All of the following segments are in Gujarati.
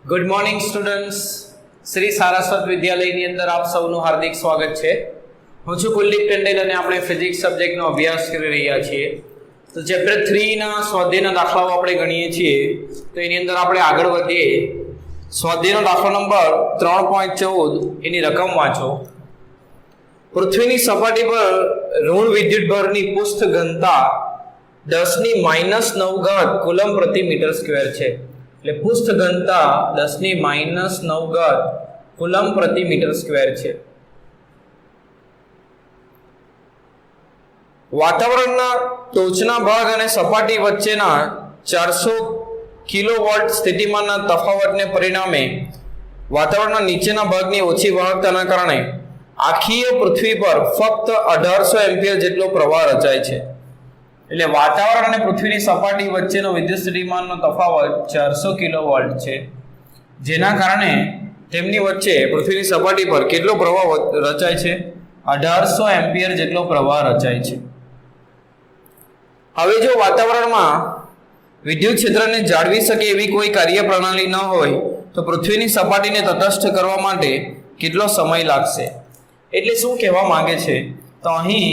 Good morning students, Shri Saraswat વિદ્યાલયની અંદર આપ સૌનું હાર્દિક સ્વાગત છે. હું છું કુલદીપ ટંડેલ અને આપણે ફિઝિક્સ સબ્જેક્ટનો અભ્યાસ કરી રહ્યા છીએ. તો ચેપ્ટર 3 ના સ્વાધ્યાયના દાખલાઓ આપણે ગણીએ છીએ. તો એની અંદર આપણે આગળ વધીએ. સ્વાધ્યાયનો દાખલો નંબર 3.14 એની રકમ વાંચો. પૃથ્વીની સપાટી પર ઋણ વિદ્યુત ભારની પૃષ્ઠ ઘનતા 10⁻⁹ કુલમ પ્રતિ મીટર સ્ક્વેર છે. એટલે પૃષ્ઠ ઘનતા 10⁻⁹ કુલમ પ્રતિ મીટર સ્ક્વેર છે. વાતાવરણના ટોચના ભાગ અને સપાટી વચ્ચેના 400 કિલોવોલ્ટ સ્થિતિમાનના તફાવતને પરિણામે વાતાવરણના નીચેના ભાગની ઓછી વાહકતાના કારણે આખીય પૃથ્વી પર ફક્ત 1800 એમ્પિયર જેટલો પ્રવાહ રચાય છે. એટલે વાતાવરણ અને પૃથ્વીની સપાટી વચ્ચેનો વિદ્યુત સ્થિતિમાનનો તફાવત 400 કિલોવોલ્ટ છે, જેના કારણે તેમની વચ્ચે પૃથ્વીની સપાટી પર કેટલો પ્રવાહ રચાય છે? 1800 એમ્પિયર જેટલો પ્રવાહ રચાય છે. હવે જો વાતાવરણમાં વિદ્યુત ક્ષેત્રને જાળવી શકે એવી કોઈ કાર્યપ્રણાલી ન હોય તો પૃથ્વીની સપાટીને તટસ્થ કરવા માટે કેટલો સમય લાગશે? એટલે શું કહેવા માંગે છે? તો અહીં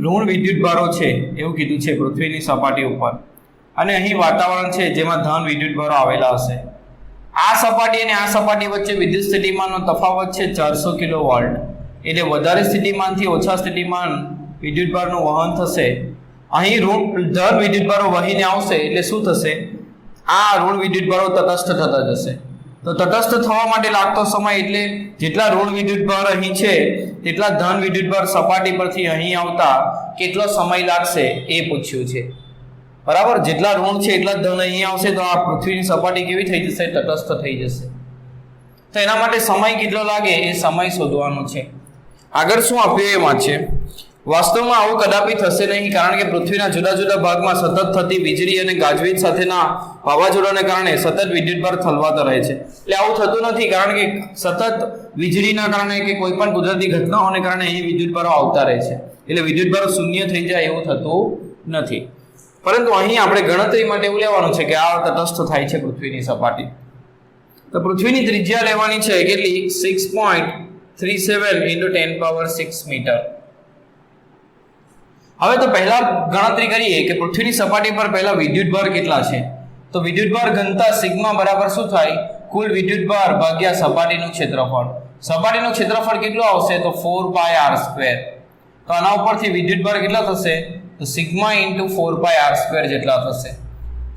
ઋણ વિદ્યુત ભારો છે એવું કીધું છે પૃથ્વીની સપાટી ઉપર, અને અહીં વાતાવરણ છે જેમાં ધન વિદ્યુત ભારો આવેલા હશે. આ સપાટી અને આ સપાટી વચ્ચે વિદ્યુત સ્થિતિમાનનો તફાવત છે 400 કિલોવોલ્ટ. એટલે વધારે સ્થિતિમાનથી ઓછા સ્થિતિમાન વિદ્યુત ભારનું વહન થશે. અહીં ધન વિદ્યુત ભારો વહીને આવશે એટલે શું થશે? આ ઋણ વિદ્યુત ભારો તટસ્થ થતા જશે. તો તટસ્થ થવા માટે લાગતો સમય એટલે જેટલા ઋણ વિદ્યુત ભાર અહીં છે તેટલા ધન વિદ્યુત ભાર સપાટી પરથી અહીં આવતા કેટલો સમય લાગશે એ પૂછ્યું છે. બરાબર, જેટલા ઋણ છે એટલા ધન અહીં આવશે તો આ પૃથ્વીની સપાટી કેવી થઈ જશે? તટસ્થ થઈ જશે. તો એના માટે સમય કેટલો લાગે એ સમય શોધવાનો છે. આગળ શું આપ્યું એ વાંચીએ. વાસ્તવમાં આવું કદાપી થશે નહીં, કારણ કે પૃથ્વીના જુદા જુદા ભાગમાં સતત થતી વીજળી અને ગાજવીજ સાથેના વાવાઝોડાને કારણે સતત વિદ્યુત ભાર ઠલવાતા રહે છે. એટલે આવું થતું નથી, કારણ કે સતત વીજળીના કારણે કે કોઈ પણ કુદરતી ઘટનાઓને કારણે અહીં વિદ્યુત ભારો આવતા રહે છે. એટલે વિદ્યુત ભારો શૂન્ય થઈ જાય એવું થતું નથી. પરંતુ અહીં આપણે ગણતરી માટે એવું લેવાનું છે કે આ તટસ્થ થાય છે પૃથ્વીની સપાટી. તો પૃથ્વીની ત્રિજ્યા લેવાની છે કેટલી? 6.37 × 10⁻6 મીટર. હવે તો પહેલા ગણતરી કરીએ કે પૃથ્વીની સપાટી પર પહેલા વિદ્યુત ભાર કેટલા છે. તો વિદ્યુત ભાર ઘનતા સિગ્મા બરાબર શું થાય? કુલ વિદ્યુત ભાર ભાગ્યા સપાટીનું ક્ષેત્રફળ. સપાટીનું ક્ષેત્રફળ કેટલું આવશે? તો 4πr². તો આના ઉપરથી વિદ્યુત ભાર કેટલા થશે? તો સિગ્મા × 4πr² જેટલા થશે.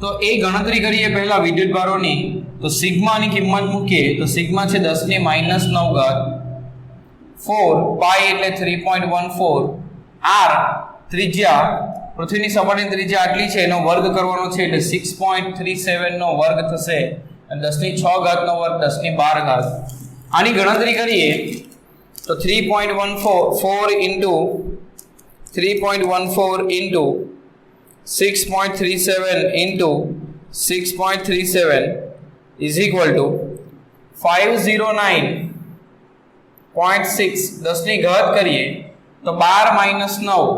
તો એ ગણતરી કરીએ પહેલા વિદ્યુત ભારોની. તો સિગ્માની કિંમત મૂકીએ તો સિગ્મા છે 10⁻⁹. 4π એટલે 3.14. r ત્રિજ્યા, પૃથ્વીની સપાટીની ત્રિજ્યા આટલી છે, એનો વર્ગ કરવાનો છે એટલે 6.37 નો વર્ગ થશે અને 10⁶ નો વર્ગ 10⁻12. આની ગણતરી કરીએ તો 3.14 into 6.37 into 6.37 is equal to 509.6. 10⁻⁰ કરીએ તો 12 - 9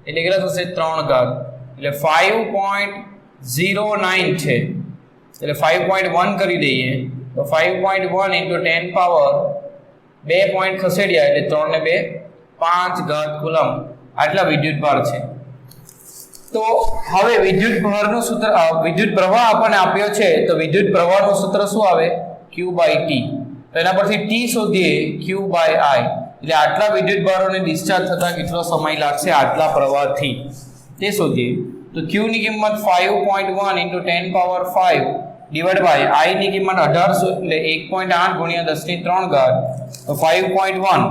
એટલે કેટલા થશે? 3 ઘાત. એટલે 5.09 છે. એટલે 5.1 કરી દઈએ તો 5.1 × 10 પાવર 2 પોઈન્ટ ખસેડ્યા એટલે 3 ને 2 5 ઘાત કુલમ. આટલા વિદ્યુત ભાર છે. તો હવે વિદ્યુત ભારનું સૂત્ર, વિદ્યુત પ્રવાહ આપણને આપ્યો છે તો વિદ્યુત પ્રવાહનું સૂત્ર શું આવે? Q/T. તો એના પરથી T શોધીએ, Q/I. એટલે આટલા વિદ્યુત ભારોને ડિસ્ચાર્જ થતા કેટલો સમય લાગશે આટલા પ્રવાહથી તે શોધીએ. તો Q ની કિંમત 5.1 × 10⁻5 ડિવાઇડ બાય I ની કિંમત 1800 એટલે 1.8 × 10⁻³ તો 5.1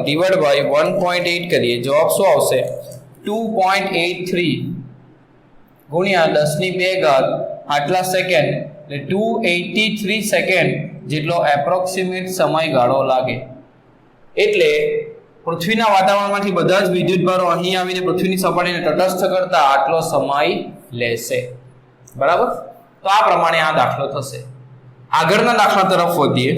ડિવાઇડ બાય 1.8 કરીએ, જવાબ શું આવશે? 2.83 × 10⁻². આટલા સેકન્ડ એટલે 283 સેકન્ડ જેટલો એપ્રોક્સિમેટ સમયગાળો લાગે. એટલે પૃથ્વીના વાતાવરણમાંથી બધા જ વિદ્યુત ભારો અહીં આવીને પૃથ્વીની સપાટીને તટસ્થ કરતા આટલો સમય લેશે. બરાબર? તો આ પ્રમાણે આ દાખલો થશે. આગળના દાખલા તરફ વધીએ.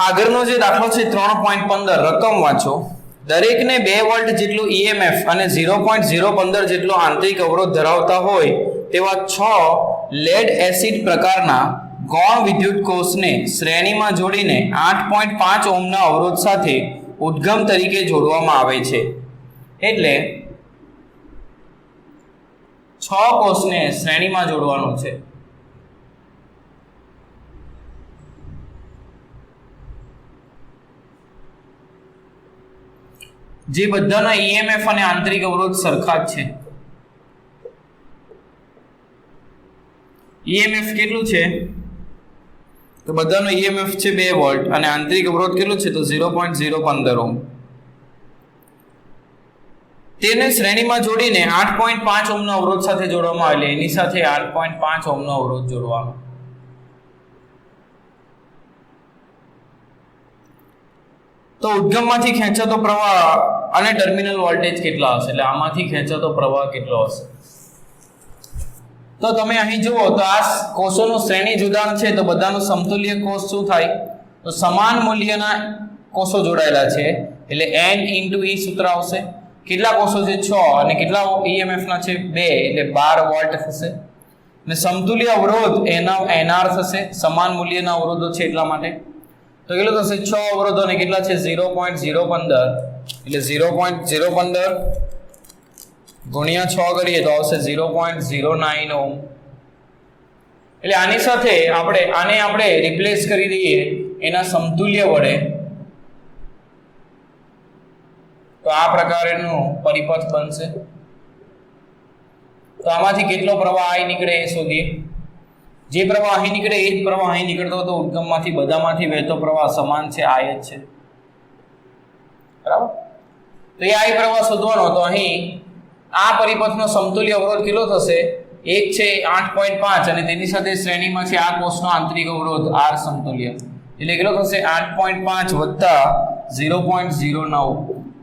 આગળનો જે દાખલો છે 3.15 રકમ વાંચો. દરેકને 2 વોલ્ટ જેટલું EMF અને 0.015 જેટલો આંતરિક અવરોધ ધરાવતા હોય તેવા 6 લેડ એસિડ પ્રકારના ગૌણ વિદ્યુત કોષને શ્રેણીમાં જોડીને 8.5 ઓહ્મના અવરોધ સાથે ઉદ્ગમ તરીકે જોડવામાં આવે છે. એટલે 6 કોષને શ્રેણીમાં જોડવાનું છે. જે બધાના EMF અને આંતરિક અવરોધ સરખા જ છે. EMF કેટલું છે? તો બધાનો EMF છે 2 વોલ્ટ અને આંતરિક અવરોધ કેટલું છે? તો 0.015 ઓહ્મ. તેને શ્રેણીમાં જોડીને 8.5 ઓહ્મનો અવરોધ સાથે જોડવામાં આવે. એની સાથે 8.5 ઓહ્મનો અવરોધ જોડવાનો. તો ઉદ્ગમમાંથી ખેંચાતો પ્રવાહ અને ટર્મિનલ વોલ્ટેજ કેટલા હશે? એટલે આમાંથી ખેંચાતો પ્રવાહ કેટલો હશે? તો તમે અહીં જુઓ તો આ કોષોનું શ્રેણી જોડાણ છે. તો બધાનું સમતુલ્ય કોષ શું થાય? તો સમાન મૂલ્યના કોષો જોડાયેલા છે એટલે n × E સૂત્ર આવશે. કેટલા કોષો છે? 6 અને કેટલા EMF ના છે? 2 એટલે 12 વોલ્ટ થશે. અને સમતુલ્ય અવરોધ એના NR થશે. સમાન મૂલ્યના અવરોધો છે એટલા માટે. તો કેટલું થશે? 6 અવરોધો અને કેટલા છે? 0.015 એટલે 0.015 ગુણ્યા 6 કરીએ તો આવશે 0.09 ઓહ્મ. એટલે આની સાથે આપણે રિપ્લેસ કરી દઈએ એના સમતુલ્ય વડે તો આ પ્રકારનું પરિપથ બનશે. તો આમાંથી કેટલો પ્રવાહ અહીં નીકળે એ શોધીએ. જે પ્રવાહ અહીં નીકળે એ જ પ્રવાહ અહીં નીકળતો હતો. ઉદ્ગમમાંથી બધામાંથી વહેતો પ્રવાહ સમાન છે, આ જ છે. બરાબર? તો એ I પ્રવાહ શોધવાનો. તો અહીં આ પરિપથનો સમતુલ્ય અવરોધ કેટલો થશે? એક છે 8.5 અને તેની સાથે શ્રેણીમાં છે આ કોષનો આંતરિક અવરોધ R સમતુલ્ય. એટલે કેટલો થશે? 8.5 વત્તા 0.09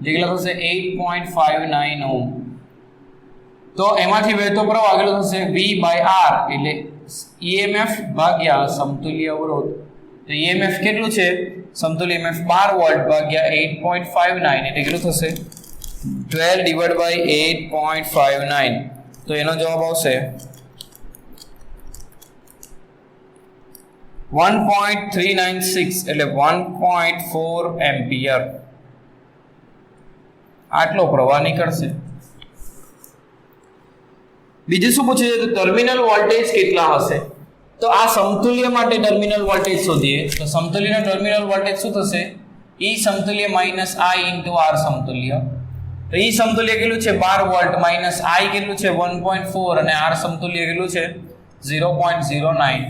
જે કેટલો થશે? 8.59 ઓહ્મ. તો એમાંથી વહેતો પ્રવાહ કેટલો થશે? V/R એટલે EMF ભાગ્યા સમતુલ્ય અવરોધ. તો EMF કેટલું છે? સમતુલ્ય EMF 12 વોલ્ટ ભાગ્યા 8.59 એટલે કેટલું થશે? 12/8.59. તો એનો જવાબ આવશે 1.396 એટલે 1.4 એમ્પિયર. આટલો પ્રવાહ નીકળશે. બીજું શું પૂછે છે? તો ટર્મિનલ વોલ્ટેજ કેટલા હશે? તો આ સમતુલ્ય માટે ટર્મિનલ વોલ્ટેજ શોધીએ. તો સમતુલ્યનો ટર્મિનલ વોલ્ટેજ શું થશે? E સમતુલ્ય માઇનસ I × R સમતુલ્ય. તો E સમતુલ્ય કેટલું છે? 12 વોલ્ટ માઇનસ I કેટલું છે? 1.4 અને R સમતુલ્ય કેટલું છે? 0.09.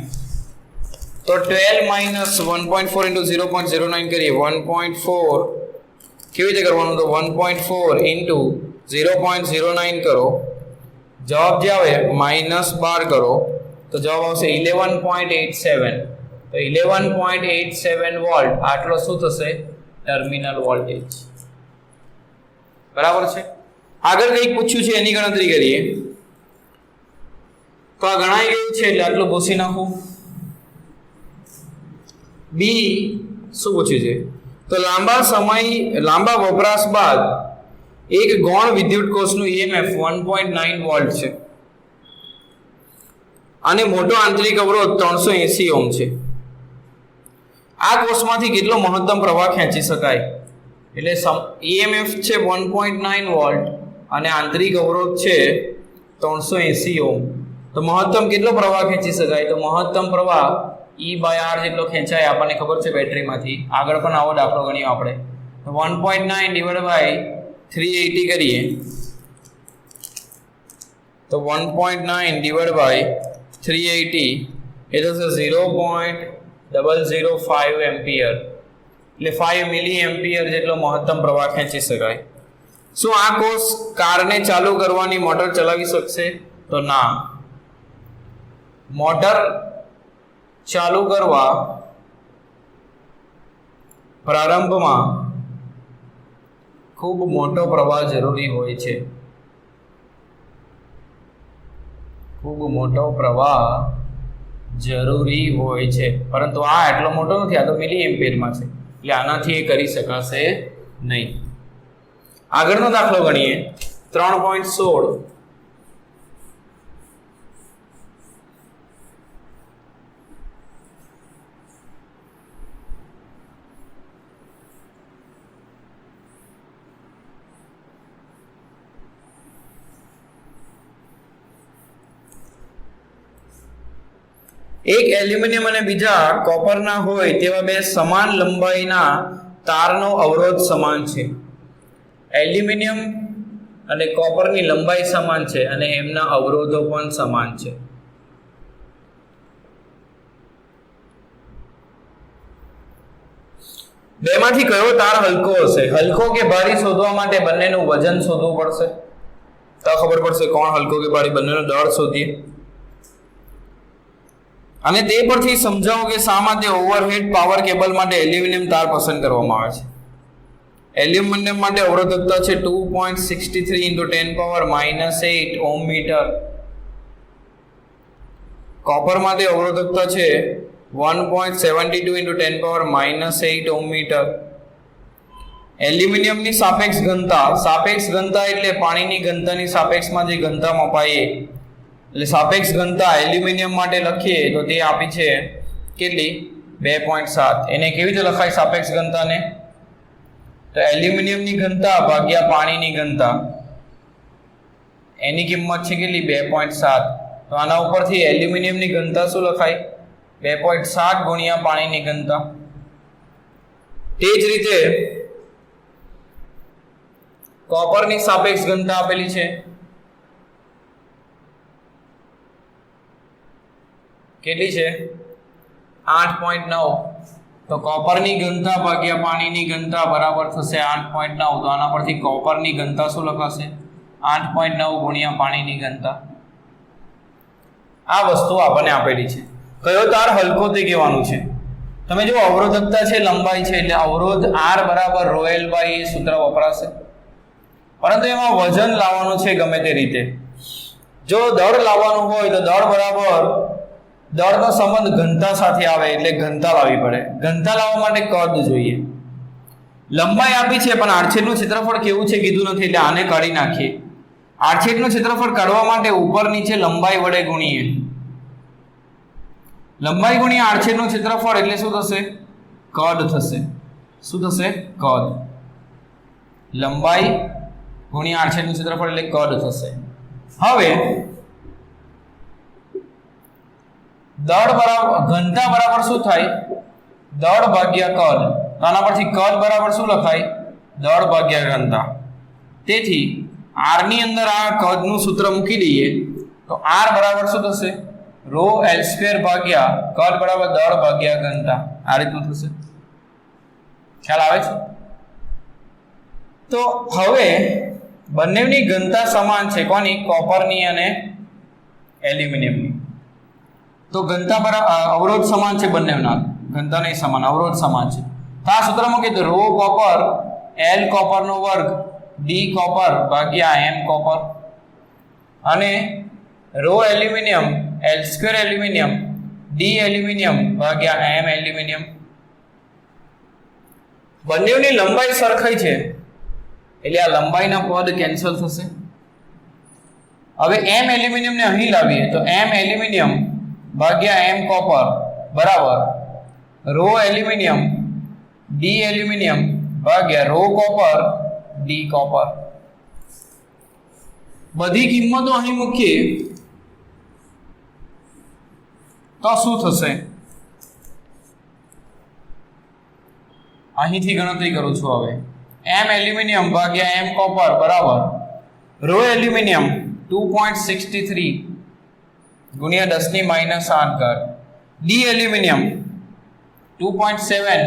તો 12 માઇનસ 1.4 × 0.09 કરીએ 1.4 કેવી રીતે કરવાનું? તો 1.4 × 0.09 કરો. જવાબ જે આવે -12 કરો તો જવાબ આવશે 11.87. તો 11.87 વોલ્ટ આટલો શું થશે? Terminal voltage. બરાબર છે. આગળ કંઈક પૂછ્યું છે એની ગણતરી કરીએ. તો આ ગણાઈ ગયું છે એટલે આટલું ભૂસી નાખું. બી શું પૂછ્યું છે? તો લાંબા વપરાશ બાદ એક ગૌણ વિદ્યુત કોષનું EMF 1.9 વોલ્ટ છે અને મોટો આંતરિક અવરોધ 380 ઓહ્મ છે. આ કોષમાંથી કેટલો મહત્તમ પ્રવાહ ખેંચી શકાય? એટલે EMF છે 1.9 વોલ્ટ અને આંતરિક અવરોધ છે 380 ઓહ્મ. તો મહત્તમ કેટલો પ્રવાહ ખેંચી શકાય? તો મહત્તમ પ્રવાહ E/R જેટલો ખેંચાય. આપણને ખબર છે બેટરીમાંથી. આગળ પણ આવો દાખલો ગણ્યો આપણે. તો 1.9 / 380 કરીએ તો 1.9 / 380 એ થશે 0.005 એમ્પિયર. એટલે 5 મિલી એમ્પિયર જેટલો મહત્તમ પ્રવાહ ખેંચી શકાય. શું આ કોષ કારને ચાલુ કરવાની મોટર ચલાવી શકશે? તો ના. મોટર ચાલુ કરવા પ્રારંભમાં ખૂબ મોટો પ્રવાહ જરૂરી હોય છે. ખૂબ મોટો પ્રવાહ જરૂરી હોય છે. પરંતુ આ એટલો મોટો નથી. આ તો મિલી એમ્પિયરમાં છે. એટલે આનાથી એ કરી શકાશે નહીં. આગળનો દાખલો ગણીએ 3.16. એક એલ્યુમિનિયમ અને બીજા કોપરના હોય તેવા બે સમાન લંબાઈના તારનો અવરોધ સમાન છે. એલ્યુમિનિયમ અને કોપરની લંબાઈ સમાન છે અને એમના અવરોધો પણ સમાન છે. બેમાંથી કયો તાર હલકો હશે? હલકો કે ભારી શોધવા માટે બંનેનું વજન શોધવું પડશે. તો ખબર પડશે કોણ હલકો કે ભારી, બંનેનો દળ શોધીએ. અને તે પરથી સમજાવો કે શા માટે ઓવરહેડ પાવર કેબલ માટે એલ્યુમિનિયમ તાર પસંદ કરવામાં આવે છે. એલ્યુમિનિયમ માટે અવરોધકતા છે 2.63 × 10⁻⁻8 ઓહ્મ મીટર. કોપર માટે અવરોધકતા છે 1.72 × 10⁻⁸ ઓહ્મ મીટર. એલ્યુમિનિયમની સાપેક્ષ ઘનતા એટલે પાણીની ઘનતાની સાપેક્ષમાં જે ઘનતા મપાઈએ, એટલે સાપેક્ષ ઘનતા એલ્યુમિનિયમ માટે લખીએ તો તે આપી છે કેટલી? 2.7. એને કેવી રીતે લખાય સાપેક્ષ ઘનતાને? તો એલ્યુમિનિયમની ઘનતા ભાગ્યા પાણીની ઘનતા, એની કિંમત છે કેટલી? 2.7. તો આના ઉપરથી એલ્યુમિનિયમની ઘનતા શું લખાય? 2.7 ગુણ્યા પાણીની ઘનતા. તે જ રીતે કોપરની સાપેક્ષ ઘનતા આપેલી છે કેટલી છે? 8.9. તો કોપરની ઘનતા ભાગ્યા પાણીની ઘનતા બરાબર થશે 8.9. તો આના પરથી કોપરની ઘનતા શું લખાશે? 8.9 ગુણ્યા પાણીની ઘનતા. આ વસ્તુ આપણને આપેલી છે. કયો તાર હલકો તે કહેવાનું છે. તમે જો અવરોધકતા છે, લંબાઈ છે, એટલે અવરોધ R બરાબર ρl/A સૂત્ર વપરાશે. પરંતુ એમાં વજન લાવવાનું છે ગમે તે રીતે. જો દળ લાવવાનું હોય તો દળ બરાબર દળનો સંબંધ ઘનતા સાથે આવે, એટલે ઘનતા લાવવી પડે. ઘનતા લાવવા માટે કદ જોઈએ. લંબાઈ આપી છે પણ આડછેદનું ક્ષેત્રફળ કેવું છે કીધું નથી, એટલે આને કાઢી નાખીએ. આડછેદનું ક્ષેત્રફળ કાઢવા માટે ઉપર નીચે લંબાઈ વડે ગુણીએ. લંબાઈ ગુણ્યા આડછેદનું ક્ષેત્રફળ એટલે શું થશે? કદ થશે. શું થશે? કદ. લંબાઈ ગુણ્યા આડછેદનું ક્ષેત્રફળ એટલે કદ થશે. હવે દળ બરાબર ઘનતા બરાબર શું થાય? દળ ભાગ્યા કદ. તો આના પરથી કદ બરાબર શું લખાય? દળ ભાગ્યા ઘનતા. તેથી R ની અંદર આ કદનું સૂત્ર મૂકી દઈએ તો R બરાબર શું થશે? ρl² ભાગ્યા કદ બરાબર દળ ભાગ્યા ઘનતા. આ રીતનું થશે. ખ્યાલ આવે છે? તો હવે બંનેની ઘનતા સમાન છે. કોની? કોપરની અને એલ્યુમિનિયમની. તો ઘનતા બરાબર અવરોધ સમાન છે બંનેના. ઘનતા નહીં સમાન, અવરોધ સમાન છે. તો આ સૂત્રમાં કીધું ρ કોપર L કોપરનો વર્ગ D કોપર ભાગ્યા M કોપર, અને ρ aluminium L² aluminium D aluminium ભાગ્યા M એલ્યુમિનિયમ. બંનેની લંબાઈ સરખાઈ છે એટલે આ લંબાઈના પદ કેન્સલ થશે. હવે M એલ્યુમિનિયમને અહીં લાવીએ તો M એલ્યુમિનિયમ ભાગ્યા M કોપર બરાબર ρ એલ્યુમિનિયમ D એલ્યુમિનિયમ ભાગ્યા ρ કોપર D કોપર. બધી કિંમતો અહીં મૂકીએ તો શું થશે? અહીંથી ગણતરી કરું છું. હવે M એલ્યુમિનિયમ ભાગ્યા M કોપર બરાબર ρ એલ્યુમિનિયમ 2.63 ગુણ્યા 10⁻⁸ D aluminium 2.7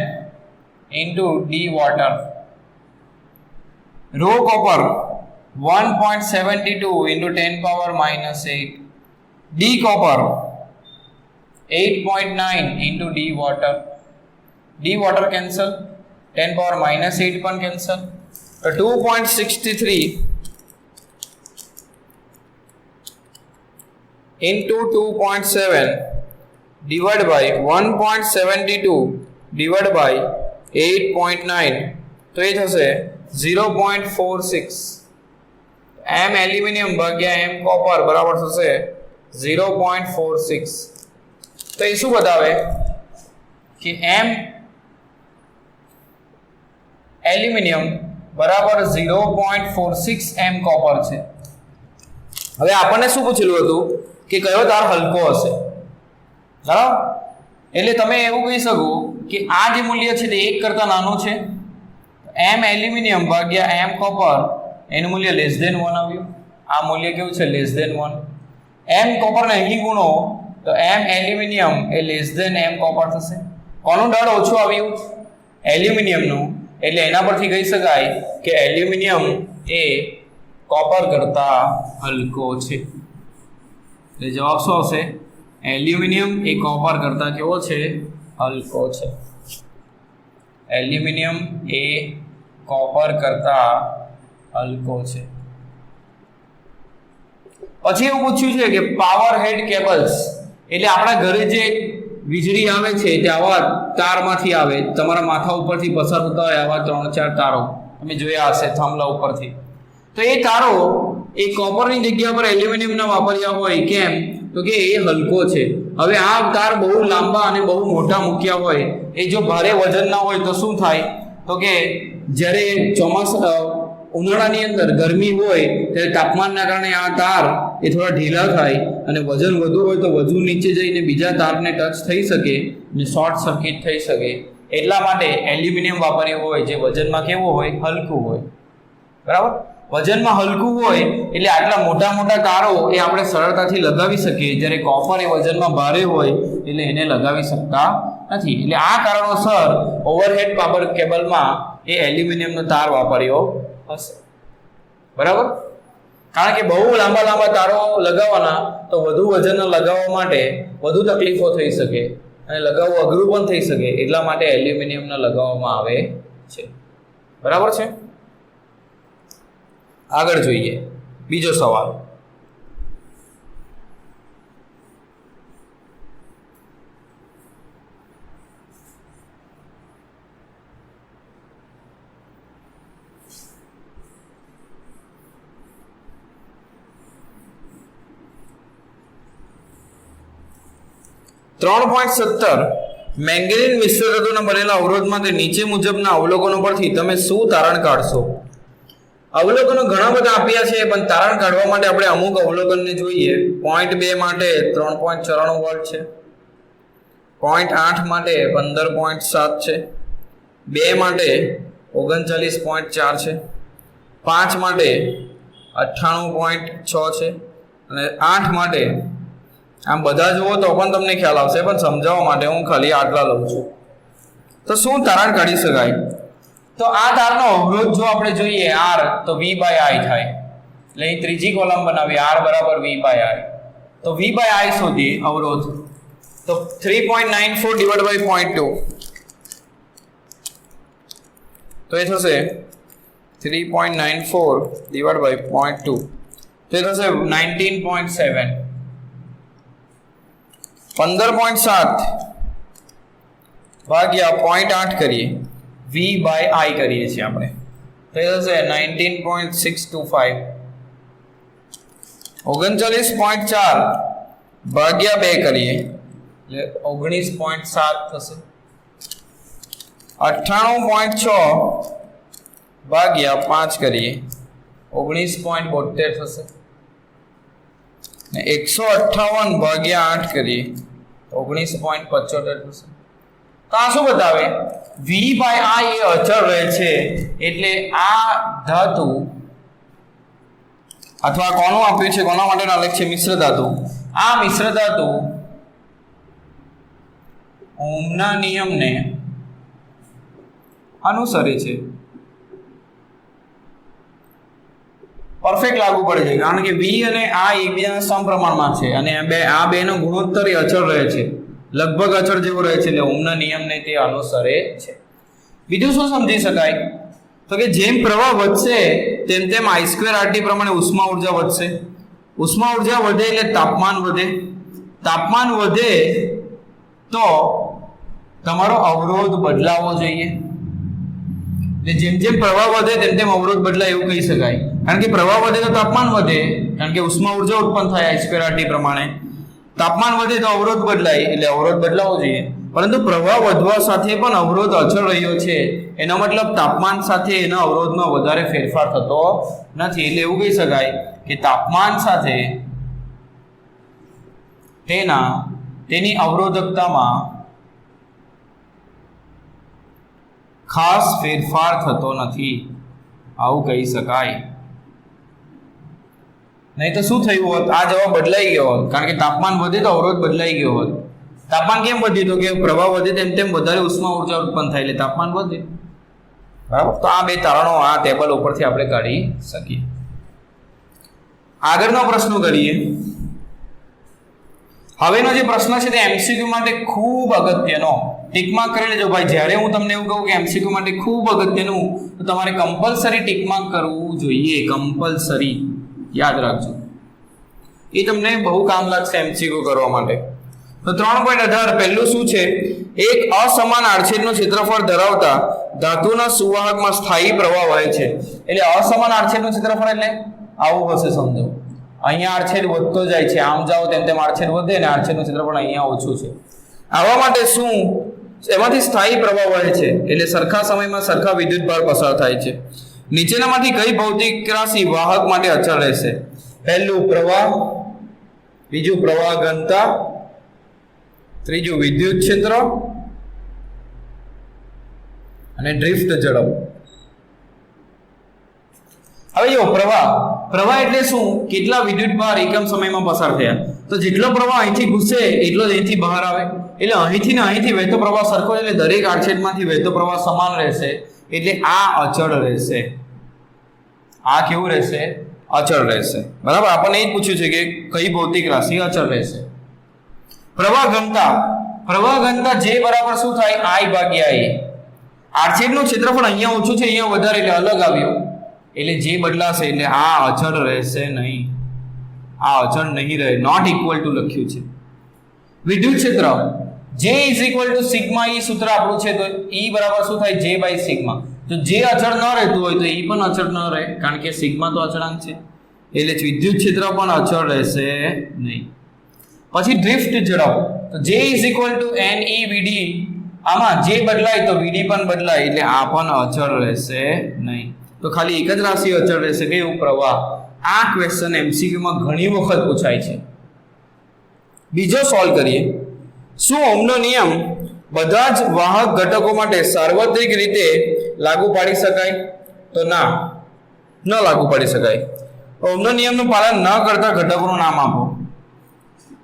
into D water. ρ copper 1.72 into 10⁻⁸. D copper 8.9 into D water. D water cancel, 10⁻⁸ પણ cancel. તો 2.63 into 2.7 divided by 1.72 divided by 8.9 તો એ થશે 0.46 m એલ્યુમિનિયમ ભાગ્યા m કોપર બરાબર થશે 0.46 તો એ શું બતાવે કે m એલ્યુમિનિયમ બરાબર 0.46 m કોપર છે। હવે આપણને શું પૂછેલું હતું કે કયો તાર હલકો હશે બરાબર એટલે તમે એવું કહી શકો કે આ જે મૂલ્ય છે તે 1 કરતા નાનું છે m એલ્યુમિનિયમ ભાગ્યા m કોપર એનું મૂલ્ય લેસ ધેન 1 આવ્યું આ મૂલ્ય કેવું છે લેસ ધેન 1 m કોપર ને અહીં ગુણો તો m એલ્યુમિનિયમ એ લેસ ધેન m કોપર થશે કોનું દળ ઓછું આવ્યું એલ્યુમિનિયમ નું એટલે એના પરથી કહી શકાય કે એલ્યુમિનિયમ એ કોપર કરતા હલકો છે એટલે જવાબ શું આવશે એલ્યુમિનિયમ એ કોપર કરતા કેવો છે હલકો છે એલ્યુમિનિયમ એ કોપર કરતા હલકો છે। પછી એવું પૂછ્યું છે કે પાવર હેડ કેબલ્સ એટલે આપણા ઘરે જે વીજળી આવે છે તે આવા તારમાંથી આવે તમારા માથા ઉપરથી પસાર થતા હોય આવા 3-4 તારો તમે જોયા હશે થાંભલા ઉપરથી તો એ તારો એ કોપરની જગ્યા પર એલ્યુમિનિયમના વાપર્યા હોય કેમ તો કે એ હલકો છે। હવે આ તાર બહુ લાંબા અને બહુ મોટા મૂક્યા હોય એ જો ભારે વજનના હોય તો શું થાય તો કે જ્યારે ચોમાસા ઉનાળાની અંદર ગરમી હોય ત્યારે તાપમાનના કારણે આ તાર એ થોડા ઢીલા થાય અને વજન વધુ હોય તો વધુ નીચે જઈને બીજા તારને ટચ થઈ શકે અને શોર્ટ સર્કિટ થઈ શકે એટલા માટે એલ્યુમિનિયમ વાપર્યું હોય જે વજનમાં કેવું હોય હલકું હોય બરાબર વજનમાં હલકું હોય એટલે આટલા મોટા મોટા તારો એ આપણે સરળતાથી લગાવી શકીએ જ્યારે કોપર એ વજનમાં ભારે હોય એટલે એને લગાવી શકતા નથી એટલે આ કારણોસર ઓવરહેડ પાવર કેબલમાં એ એલ્યુમિનિયમનો તાર વાપર્યો હશે બરાબર કારણ કે બહુ લાંબા લાંબા તારો લગાવવાના તો વધુ વજન લગાવવા માટે વધુ તકલીફો થઈ શકે અને લગાવવું અઘરું પણ થઈ શકે એટલા માટે એલ્યુમિનિયમનો લગાવવામાં આવે છે બરાબર છે। આગળ જોઈએ બીજો સવાલ 3.17 મેંગેનીઝ મિશ્ર ધાતુના બનેલા અવરોધમાં તે નીચે મુજબના અવલોકનો પરથી તમે શું તારણ કાઢશો અવલોકનો ઘણા બધા આપ્યા છે પણ તારણ કાઢવા માટે આપણે અમુક અવલોકનને જોઈએ 0.2 માટે 3.94 વોલ્ટ છે 0.8 માટે 15.7 છે 2 માટે 39.4 છે 5 માટે 98.6 છે અને 8 માટે આમ બધા જુઓ તો પણ તમને ખ્યાલ આવશે પણ સમજાવવા માટે હું ખાલી આટલા લઉં છું તો શું તારણ કાઢી શકાય તો આ તારનો અવરોધ જો આપણે જોઈએ R તો V/I થાય એટલે અહીં ત્રીજી કોલમ બનાવી R બરાબર V/I તો V/I શોધીએ અવરોધ તો 3.94 ડિવાઇડ બાય 0.2 તો એ થશે 3.94 ડિવાઇડ બાય 0.2 તો એ થશે 19.7 15.7 ભાગ્યા 0.8 કરીએ V/I કરીએ છીએ આપણે તો એ થશે 19.625 39.4 ભાગ્યા 2 કરીએ એટલે 19.7 થશે 98.6 ભાગ્યા 5 કરીએ 19.72 થશે ને 158 ભાગ્યા 8 કરીએ 19.75 થશે તો આ શું બતાવે V/I એ અચળ રહે છે એટલે આ ધાતુ અથવા કોનું આપ્યું છે કોના માટેનો આલેખ છે મિશ્ર ધાતુ આ મિશ્ર ધાતુ ઓહમના નિયમને અનુસરે છે પરફેક્ટ લાગુ પડે છે કારણ કે V અને I એકબીજાના સમપ્રમાણમાં છે અને આ બેનો ગુણોત્તર અચળ રહે છે લગભગ અચળ જેવો રહે છે એટલે ઓહમના નિયમને તે અનુસરે છે બીજું શું સમજી શકાય તો કે જેમ પ્રવાહ વધશે તેમ તેમ I2RT પ્રમાણે ઉષ્મા ઊર્જા વધશે ઉષ્મા ઊર્જા વધે એટલે તાપમાન વધે તો તમારો અવરોધ બદલાવો જોઈએ એટલે જેમ જેમ પ્રવાહ વધે તેમ તેમ અવરોધ બદલાય એવું કહી શકાય. કારણ કે પ્રવાહ વધે તો તાપમાન વધે, કારણ કે ઉષ્મા ઉર્જા ઉત્પન્ન થાય h²RT પ્રમાણે. તાપમાન વધે તો અવરોધ બદલાય, એટલે અવરોધ બદલાવો જોઈએ. પરંતુ પ્રવાહ વધવા સાથે પણ અવરોધ અચળ રહ્યો છે, એનો મતલબ તાપમાન સાથે એના અવરોધમાં વધારે ફેરફાર થતો નથી. એટલે એવું કહી શકાય કે તાપમાન સાથે તેની અવરોધકતામાં ખાસ ફેરફાર થતો નથી, આવું કહી શકાય. નહીં તો શું થયું હોત? આ જવાબ બદલાઈ ગયો હોત, કારણ કે તાપમાન વધે તો અવરોધ બદલાઈ ગયો હોત. તાપમાન કેમ વધ્યું? તો કે પ્રવાહ વધે તેમ તેમ વધારે ઉષ્મા ઉર્જા ઉત્પન્ન થાય, એટલે તાપમાન વધે. બરાબર. તો આ બે તારણો આ ટેબલ ઉપરથી આપણે કાઢી શકીએ. આગળનો પ્રશ્ન કરીએ. હવેનો જે પ્રશ્ન છે તે એમસીક્યુ માટે ખૂબ અગત્યનો. ટીકમાર્ક કરી લેજો ભાઈ. જ્યારે હું તમને એવું કહું કે એમસીક્યુ માટે ખૂબ અગત્યનું, તો તમારે કમ્પલસરી ટીકમાર્ક કરવું જોઈએ. કમ્પલસરી યાદ રાખજો, એ તમને બહુ કામ લાગશે એમસીક્યુ કરવા માટે. તો 3.18 પહેલું શું છે? એક અસમાન આડછેદનું ક્ષેત્રફળ ધરાવતા ધાતુના સુવાહકમાં સ્થાયી પ્રવાહ વહે છે. એટલે અસમાન આડછેદનું ક્ષેત્રફળ એટલે આવું હશે, સમજો. અહીંયા આડછેદ વધતો જાય છે, આમ જાઓ તેમ તેમ આડછેદ વધે અને આડછેદનું ક્ષેત્રફળ અહીંયા ઓછું છે. આવા માટે શું? એમાંથી સ્થાયી પ્રવાહ વહે છે, એટલે સરખા સમયમાં સરખા વિદ્યુતભાર પસાર થાય છે. નીચેનામાંથી કઈ ભૌતિક રાશિ વાહક માટે અચળ રહેશે? પહેલું પ્રવાહ, બીજું પ્રવાહ ઘનતા, ત્રીજું વિદ્યુત ક્ષેત્ર અને ડ્રિફ્ટ ઝડપ. હવે જો પ્રવાહ એટલે શું? કેટલા વિદ્યુતભાર એકમ સમયમાં પસાર થયા. તો જેટલો પ્રવાહ અહીંથી ઘૂસે એટલો જ અહીંથી બહાર આવે. એટલે અહીંથી ને અહીંથી વહેતો પ્રવાહ સરખો, એટલે દરેક આડછેદમાંથી વહેતો પ્રવાહ સમાન રહેશે. એટલે આ અચળ રહેશે. આ કેવું રહેશે? અચળ રહેશે. બરાબર. આપણને એ જ પૂછ્યું છે કે કઈ ભૌતિક રાશિ અચળ રહેશે. પ્રવાહ ઘનતા જે બરાબર શું થાય? I ભાગ્યા A. આડછેદનું ક્ષેત્રફળ અહીંયા ઓછું છે, અહીંયા વધારે, એટલે અલગ આવ્યો. એટલે જે બદલાશે, એટલે આ અચળ રહેશે નહીં. આ અચળ નહીં રહે. નોટ ઇક્વલ ટુ લખ્યું છે. વિદ્યુત ક્ષેત્ર J is equal to sigma E સૂત્ર આપણું છે. તો E બરાબર શું થાય? J by sigma. તો જે અચળ ન રહેતું હોય તો E પણ અચળ ન રહે, કારણ કે સિગ્મા તો અચળાંક છે. એટલે વિદ્યુત ક્ષેત્ર પણ અચળ રહેશે નહીં. પછી ડ્રિફ્ટ ઝડપ. તો J is equal to NEVD. આમાં જે બદલાય તો VD પણ બદલાય, એટલે આ પણ અચળ રહેશે નહીં. તો ખાલી એક જ રાશિ અચળ રહેશે, કે એવું પ્રવાહ. આ ક્વેશ્ચન એમસીક્યુમાં ઘણી વખત પૂછાય છે. બીજો સોલ્વ કરીએ. શું ઓહમનો નિયમ બધા જ વાહક ઘટકો માટે સાર્વત્રિક રીતે લાગુ પાડી શકાય? તો ના, ન લાગુ પાડી શકાય. ઓહમનો નિયમનું પાલન ન કરતા ઘટકોનું નામ આપો.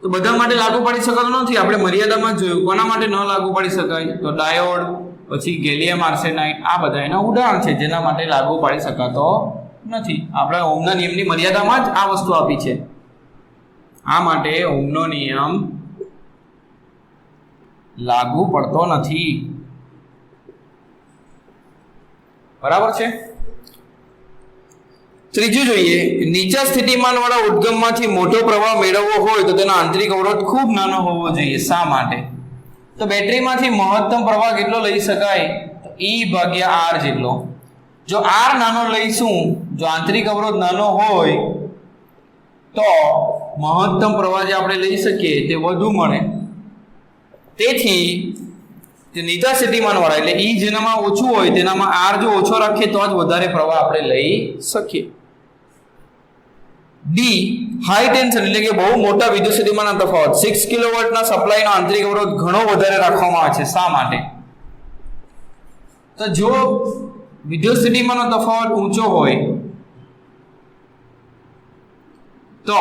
તો બધા માટે લાગુ પાડી શકાતું નથી. આપણે મર્યાદામાં જોયું. કોના માટે ન લાગુ પાડી શકાય? તો ડાયોડ, પછી ગેલિયમ આર્સેનાઇડ, આ બધા એના ઉદાહરણ છે જેના માટે લાગુ પાડી શકાતો નથી. આપણે ઓહમના નિયમની મર્યાદામાં જ આ વસ્તુ આપી છે. આ માટે ઓહમનો નિયમ લાગુ પડતો નથી. બરાબર છે. ત્રીજું જોઈએ. નીચા સ્થિતિમાન વાળા ઉદ્ગમમાંથી મોટો પ્રવાહ મેળવવો હોય તો તેનો આંતરિક અવરોધ ખૂબ નાનો હોવો જોઈએ. શા માટે? તો બેટરીમાંથી મહત્તમ પ્રવાહ કેટલો લઈ શકાય? તો E ભાગ્યા R જેટલો. જો R નાનો લઈશું, જો આંતરિક અવરોધ નાનો હોય તો મહત્તમ પ્રવાહ જે આપણે લઈ શકીએ તે વધુ મળે. તેથી તે નીચા સ્થિતિમાન વાળા, એટલે E જેનામાં ઓછું હોય તેનામાં R જો ઓછો રાખીએ તો જ વધારે પ્રવાહ આપણે લઈ શકીએ. ડી હાઈ ટેન્શન, એટલે કે બહુ મોટા વિદ્યુત સ્થિતિમાનના તફાવત. 6 કિલોવોલ્ટના સપ્લાયનો આંતરિક અવરોધ ઘણો વધારે રાખવામાં આવે છે. શા માટે? તો જો વિદ્યુત સ્થિતિમાનનો તફાવત ઊંચો હોય તો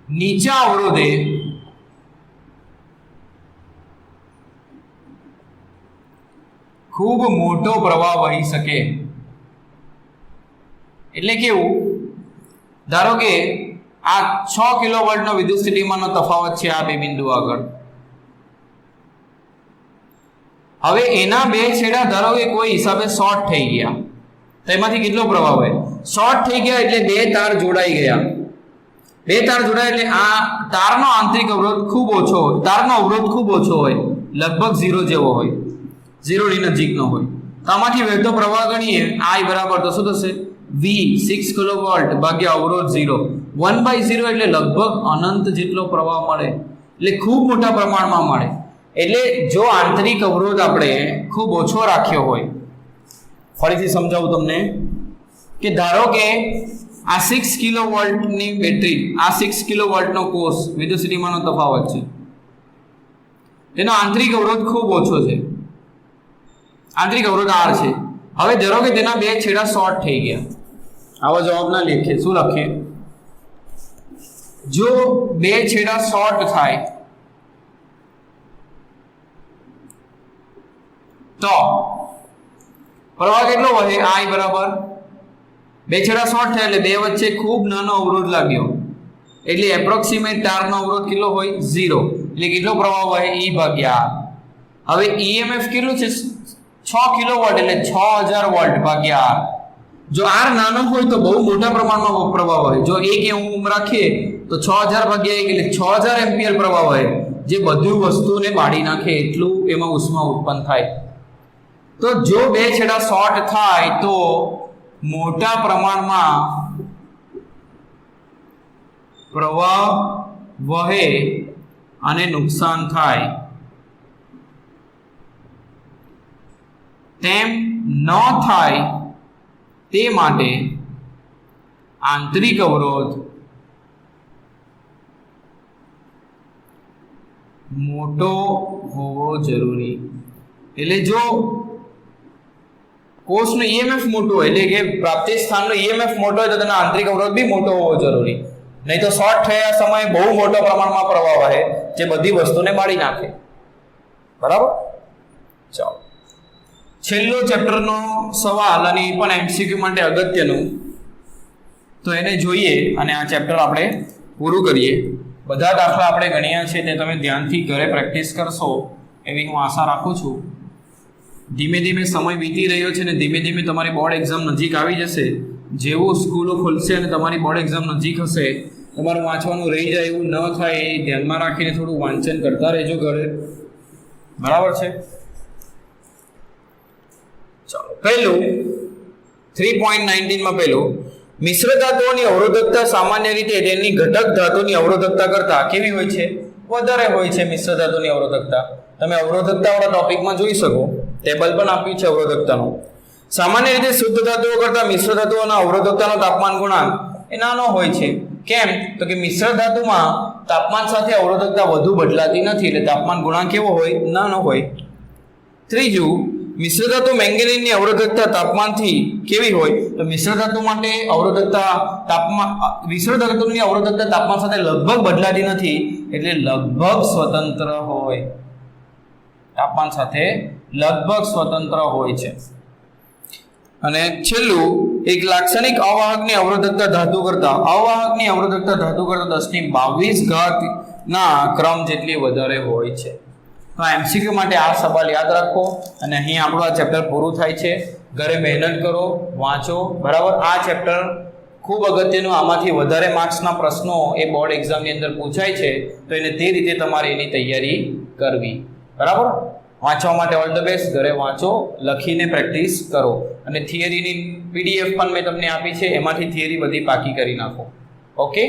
નીચા અવરોધે ખૂબ મોટો પ્રવાહ વહી શકે. એટલે કેવું? ધારો કે આ 6 કિલોવોલ્ટનો વિદ્યુત સ્થિતિમાનનો તફાવત છે આ બે બિંદુ આગળ. હવે એના બે છેડા ધારો કે કોઈ હિસાબે શોર્ટ થઈ ગયા, તો એમાંથી કેટલો પ્રવાહ વહે? શોર્ટ થઈ ગયા એટલે બે તાર જોડાઈ ગયા. બે તાર જોડાય એટલે આ તારનો આંતરિક અવરોધ ખૂબ ઓછો હોય, તારનો અવરોધ ખૂબ ઓછો હોય. લગભગ 0 જેવો હોય, 0 ની નજીકનો હોય. તો આમાંથી વહેતો પ્રવાહ ગણીએ I બરાબર તો શું થશે V 6 કિલોવોલ્ટ ભાગ્યા અવરોધ 0. 1/0 એટલે લગભગ અનંત જેટલો પ્રવાહ મળે, એટલે ખૂબ મોટા પ્રમાણમાં મળે. એટલે જો આંતરિક અવરોધ આપણે ખૂબ ઓછો રાખ્યો હોય, ફરીથી સમજાવું તમને કે ધારો કે આ 6 કિલોવોલ્ટની બેટરી, આ 6 કિલોવોલ્ટનો કોષ વિદ્યુત સ્થિતિમાનનો તફાવત છે, તેનો આંતરિક અવરોધ ખૂબ ઓછો છે, આંતરિક અવરોધ R છે. હવે ધારો કે તેના બે છેડા શોર્ટ થઈ ગયા, આવો જવાબ ના લખીએ, શું લખીએ? જો બે છેડા શોર્ટ થાય તો પ્રવાહ કેટલો વહે? I બરાબર બે છેડા શોર્ટ થયા એટલે બે વચ્ચે ખૂબ નાનો અવરોધ લાગ્યો, એટલે એપ્રોક્સિમેટ તારનો અવરોધ કેટલો હોય? 0. એટલે કેટલો પ્રવાહ વહે? E ભાગ્યા R. હવે EMF કેટલું છે? 6 કિલોવોલ્ટ એટલે 6000 વોલ્ટ ભાગ્યા R. જો R નાનો હોય તો બહુ મોટા પ્રમાણમાં પ્રવાહ વહે. જો 1 ઓહ્મ રાખીએ તો 6000 ભાગ્યા 1 એટલે 6000 એમ્પિયર પ્રવાહ વહે, જે બધી વસ્તુને બાળી નાખે એટલું એમાં ઉષ્મા ઉત્પન્ન થાય. તો જો બે છેડા શોર્ટ થાય તો મોટા પ્રમાણમાં પ્રવાહ વહે અને નુકસાન થાય. તેમ ન થાય તે માટે આંતરિક અવરોધ મોટો હોવો જરૂરી. એટલે જો કોષનો EMF મોટો હોય, એટલે કે પ્રાપ્તિ સ્થાનનો EMF મોટો હોય તો તેનો આંતરિક અવરોધ બી મોટો હોવો જરૂરી. નહીં તો શોર્ટ થયા સમયે બહુ મોટા પ્રમાણમાં પ્રવાહ વહે, જે બધી વસ્તુને બાળી નાખે. બરાબર? ચાલો, છેલ્લો ચેપ્ટરનો સવાલ અને એ પણ MCQ માટે અગત્યનું, તો એને જોઈએ અને આ ચેપ્ટર આપણે પૂરું કરીએ. બધા દાખલા આપણે ગણ્યા છે તે તમે ધ્યાનથી ઘરે પ્રેક્ટિસ કરશો એવી હું આશા રાખું છું. ધીમે ધીમે સમય વીતી રહ્યો છે ને ધીમે ધીમે તમારી બોર્ડ એક્ઝામ નજીક આવી જશે. જેવું સ્કૂલો ખુલશે અને તમારી બોર્ડ એક્ઝામ નજીક હશે, તમારું વાંચવાનું રહી જાય એવું ન થાય એ ધ્યાનમાં રાખીને થોડું વાંચન કરતા રહેજો ઘરે. બરાબર છે? ચાલો, પહેલું 3.19 માં પહેલું, મિશ્ર ધાતુઓની અવરોધકતા સામાન્ય રીતે તેની ઘટક ધાતુની અવરોધકતા કરતાં કેવી હોય છે? વધારે હોય છે મિશ્ર ધાતુની અવરોધકતા. તમે અવરોધકતાવાળા ટોપિકમાં જોઈ શકો, ટેબલ પણ આપ્યું છે અવરોધકતાનું. સામાન્ય રીતે શુદ્ધ ધાતુઓ કરતાં મિશ્ર ધાતુઓના અવરોધકતાનો તાપમાન ગુણાંક એ નાનો હોય છે. કેમ? તો કે મિશ્ર ધાતુમાં તાપમાન સાથે અવરોધકતા વધુ બદલાતી નથી, એટલે તાપમાન ગુણાંક કેવો હોય? નાનો હોય. ત્રીજું, મિશ્ર ધાતુ મેંગેનીઝની અવરોધકતા તાપમાનથી કેવી હોય? તો મિશ્ર ધાતુ માટે અવરોધકતા તાપમાન, મિશ્ર ધાતુની અવરોધકતા તાપમાન સાથે લગભગ બદલાતી નથી, એટલે લગભગ સ્વતંત્ર હોય. તાપમાન સાથે લગભગ સ્વતંત્ર હોય છે. અને છેલ્લું, એક લાક્ષણિક અવાહકની અવરોધકતા ધાતુ કરતાં 1022 ના ક્રમ જેટલી વધારે હોય છે. તો MCQ માટે આ સવાલ યાદ રાખો અને અહીં આપણું આ ચેપ્ટર પૂરું થાય છે. ઘરે મહેનત કરો, વાંચો. બરાબર? આ ચેપ્ટર ખૂબ અગત્યનું, આમાંથી વધારે માર્ક્સના પ્રશ્નો એ બોર્ડ એક્ઝામની અંદર પૂછાય છે, તો એને તે રીતે તમારે એની તૈયારી કરવી. બરાબર? વાંચવા માટે ઓલ ધ બેસ્ટ. ઘરે વાંચો, લખીને પ્રેક્ટિસ કરો અને થિયરીની PDF પણ મેં તમને આપી છે, એમાંથી થિયરી બધી પાકી કરી નાખો. ઓકે?